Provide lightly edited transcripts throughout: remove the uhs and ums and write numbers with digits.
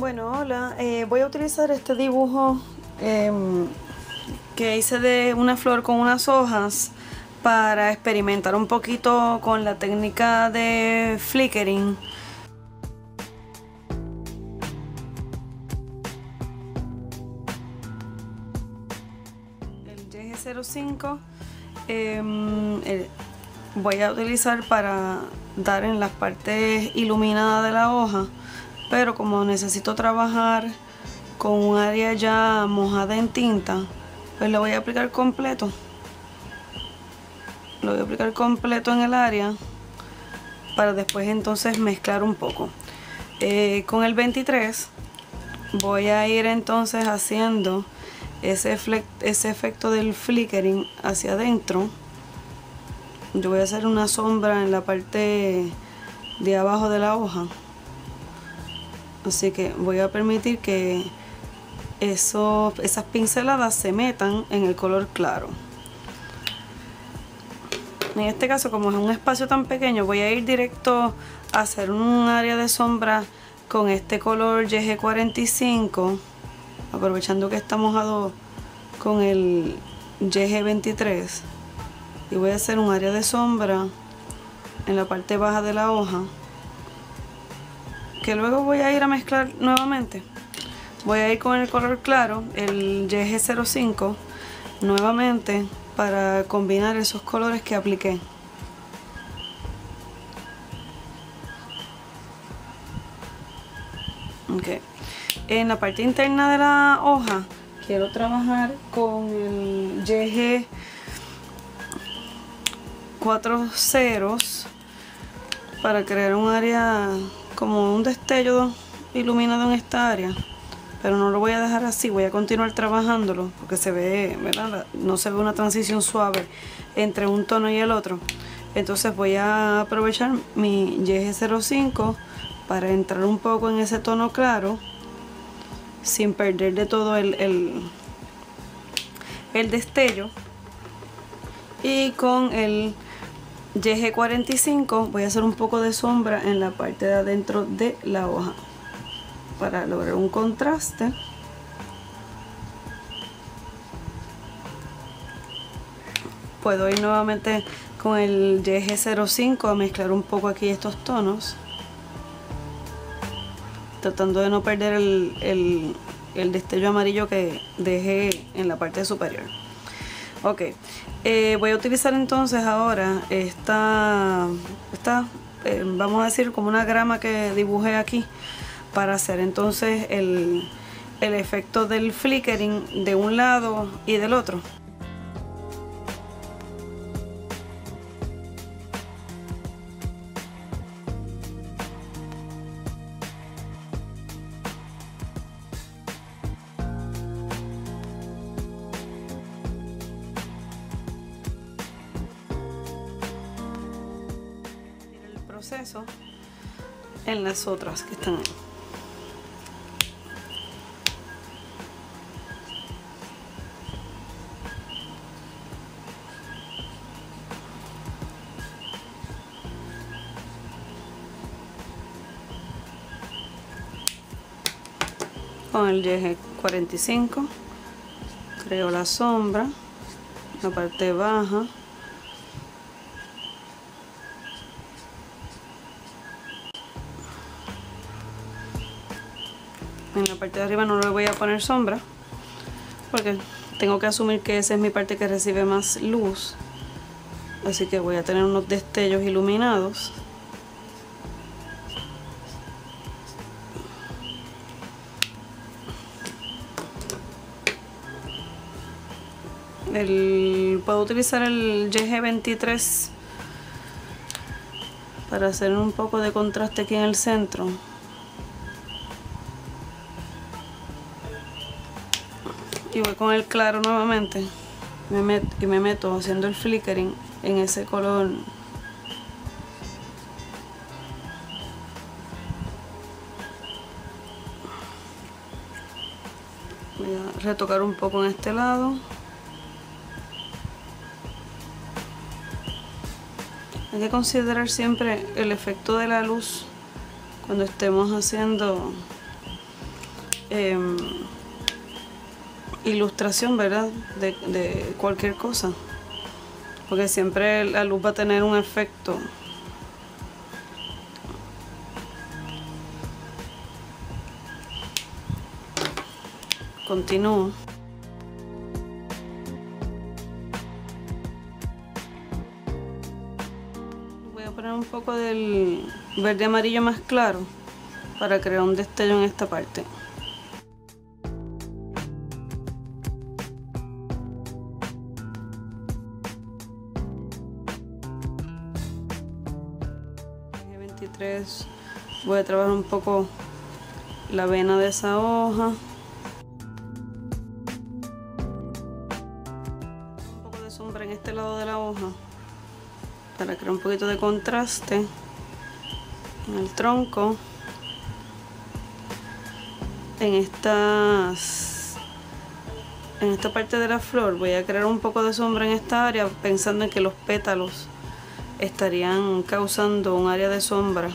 Bueno, hola, voy a utilizar este dibujo que hice de una flor con unas hojas para experimentar un poquito con la técnica de flickering. El YG05 voy a utilizar para dar en las partes iluminadas de la hoja, pero como necesito trabajar con un área ya mojada en tinta, pues lo voy a aplicar completo. Lo voy a aplicar completo en el área para después entonces mezclar un poco. Con el 23 voy a ir entonces haciendo ese efecto del flickering hacia adentro. Yo voy a hacer una sombra en la parte de abajo de la hoja, así que voy a permitir que esas pinceladas se metan en el color claro. En este caso, como es un espacio tan pequeño, voy a ir directo a hacer un área de sombra con este color YG45, aprovechando que está mojado con el YG23, y voy a hacer un área de sombra en la parte baja de la hoja, que luego voy a ir a mezclar nuevamente. Voy a ir con el color claro, el YG05, nuevamente para combinar esos colores que apliqué. Okay. En la parte interna de la hoja quiero trabajar con el YG 4 ceros para crear un área como un destello iluminado en esta área, pero no lo voy a dejar así, voy a continuar trabajándolo porque se ve, ¿verdad? No se ve una transición suave entre un tono y el otro. Entonces voy a aprovechar mi YG05 para entrar un poco en ese tono claro sin perder de todo el destello, y con el YG45 voy a hacer un poco de sombra en la parte de adentro de la hoja para lograr un contraste. Puedo ir nuevamente con el YG05 a mezclar un poco aquí estos tonos, tratando de no perder el destello amarillo que dejé en la parte superior. Ok, voy a utilizar entonces ahora esta vamos a decir como una grama que dibujé aquí, para hacer entonces el efecto del flickering de un lado y del otro. El proceso en las otras que están ahí. Con el YG45 creo la sombra, la parte baja, en la parte de arriba no le voy a poner sombra porque tengo que asumir que esa es mi parte que recibe más luz, así que voy a tener unos destellos iluminados. Puedo utilizar el YG23 para hacer un poco de contraste aquí en el centro. Y voy con el claro nuevamente y me meto haciendo el flickering en ese color. Voy a retocar un poco en este lado. Hay que considerar siempre el efecto de la luz cuando estemos haciendo ilustración, ¿verdad? De cualquier cosa, porque siempre la luz va a tener un efecto. Continúo. Voy a poner un poco del verde amarillo más claro para crear un destello en esta parte. Voy a trabajar un poco la vena de esa hoja. Un poco de sombra en este lado de la hoja para crear un poquito de contraste en el tronco. En esta parte de la flor voy a crear un poco de sombra en esta área, pensando en que los pétalos estarían causando un área de sombra.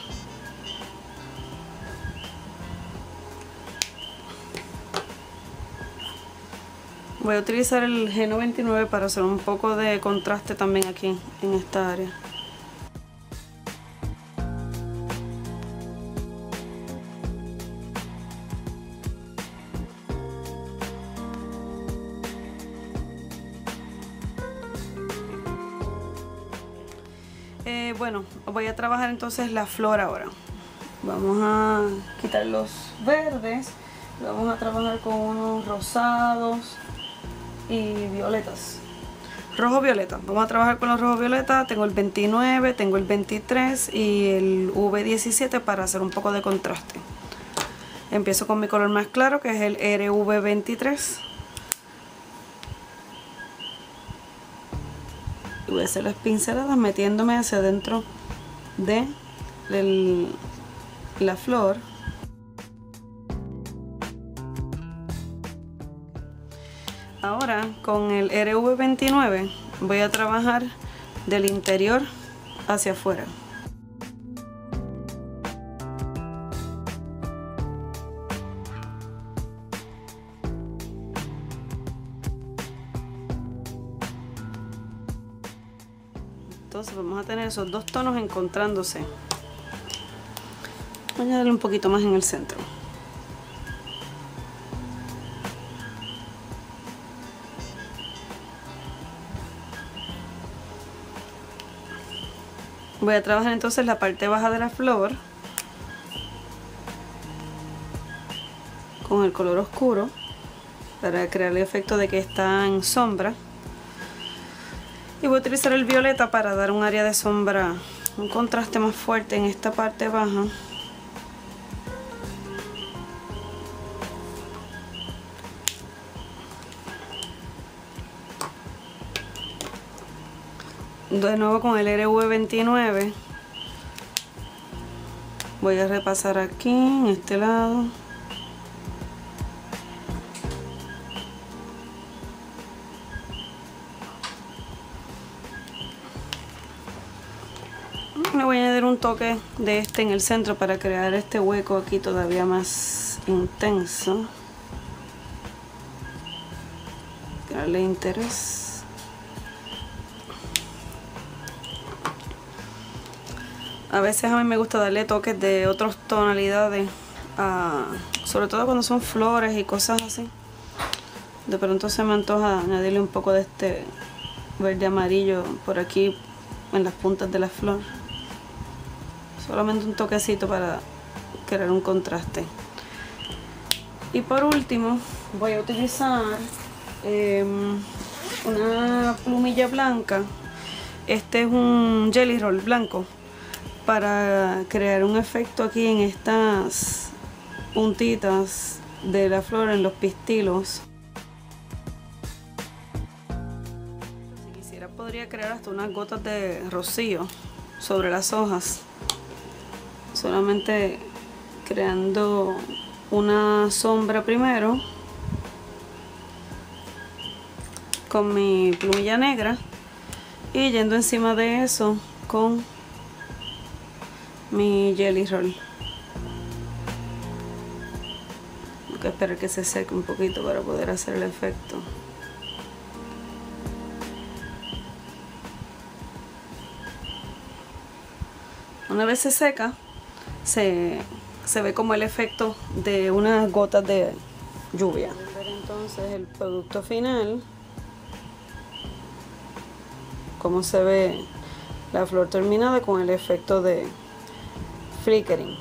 Voy a utilizar el G99 para hacer un poco de contraste también aquí en esta área. Bueno, voy a trabajar entonces la flor ahora. Vamos a quitar los verdes, vamos a trabajar con unos rosados y violetas. Rojo violeta, vamos a trabajar con los rojos violeta. Tengo el 29, tengo el 23 y el V17 para hacer un poco de contraste. Empiezo con mi color más claro, que es el RV23. Voy a hacer las pinceladas metiéndome hacia adentro de la flor. Ahora con el RV29 voy a trabajar del interior hacia afuera. Entonces vamos a tener esos dos tonos encontrándose. Voy a darle un poquito más en el centro. Voy a trabajar entonces la parte baja de la flor con el color oscuro para crear el efecto de que está en sombra. Y voy a utilizar el violeta para dar un área de sombra, un contraste más fuerte en esta parte baja. De nuevo con el RV29 voy a repasar aquí en este lado. Le voy a añadir un toque de este en el centro para crear este hueco aquí todavía más intenso, crearle interés. A veces a mí me gusta darle toques de otras tonalidades, sobre todo cuando son flores y cosas así. De pronto se me antoja añadirle un poco de este verde amarillo por aquí en las puntas de la flor. Solamente un toquecito para crear un contraste. Y por último voy a utilizar una plumilla blanca. Este es un jelly roll blanco para crear un efecto aquí en estas puntitas de la flor, en los pistilos. Si quisiera podría crear hasta unas gotas de rocío sobre las hojas, solamente creando una sombra primero con mi plumilla negra y yendo encima de eso con mi jelly roll. Lo que esperar que se seque un poquito para poder hacer el efecto. Una vez se seca, se ve como el efecto de unas gotas de lluvia. Pueden ver entonces el producto final, cómo se ve la flor terminada con el efecto de flickering.